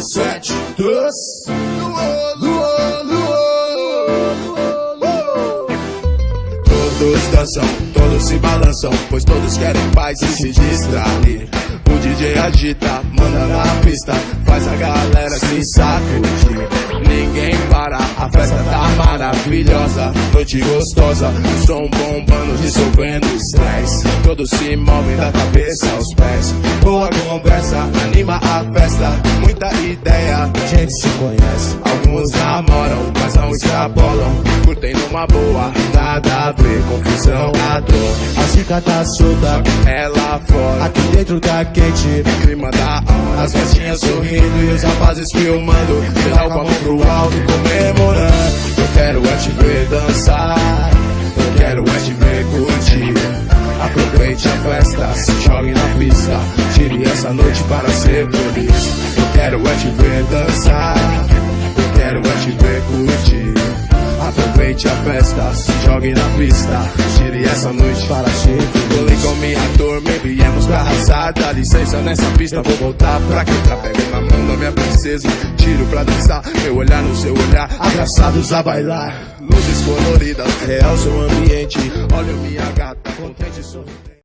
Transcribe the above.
7, 2, todos dançam, todos se balançam, pois todos querem paz e se distrair. O DJ agita, manda na pista, faz a galera se sacudir. Ninguém para, a festa tá maravilhosa, noite gostosa, som bombando, dissolvendo o estresse. Todos se movem da cabeça aos pés. Boa conversa, anima a festa, muita ideia, a gente se conhece. Alguns namoram, mas não extrapolam, curtem numa boa, nada a ver, confusão, a dor. A zica tá solta, É lá fora, aqui dentro tá quente. clima da hora, as gatinhas sorrindo e os rapazes filmando. Geral com a mão pro alto, comemorando. Eu quero é te ver dançar, eu quero é te ver curtir. Aproveite a festa, se jogue na pista, tire essa noite para ser feliz. Eu quero é te ver dançar, eu quero é te ver curtir. Aproveite a festa, se jogue na pista, tire essa noite para ser feliz. Colei com minha turma e viemos pra arrasar. Dá licença nessa pista, vou voltar pra cantar. Pego na mão da minha princesa, tiro pra dançar. Meu olhar no seu olhar, abraçados a bailar. Luzes coloridas, realçam o ambiente. Olha minha gata, contente e sorridente.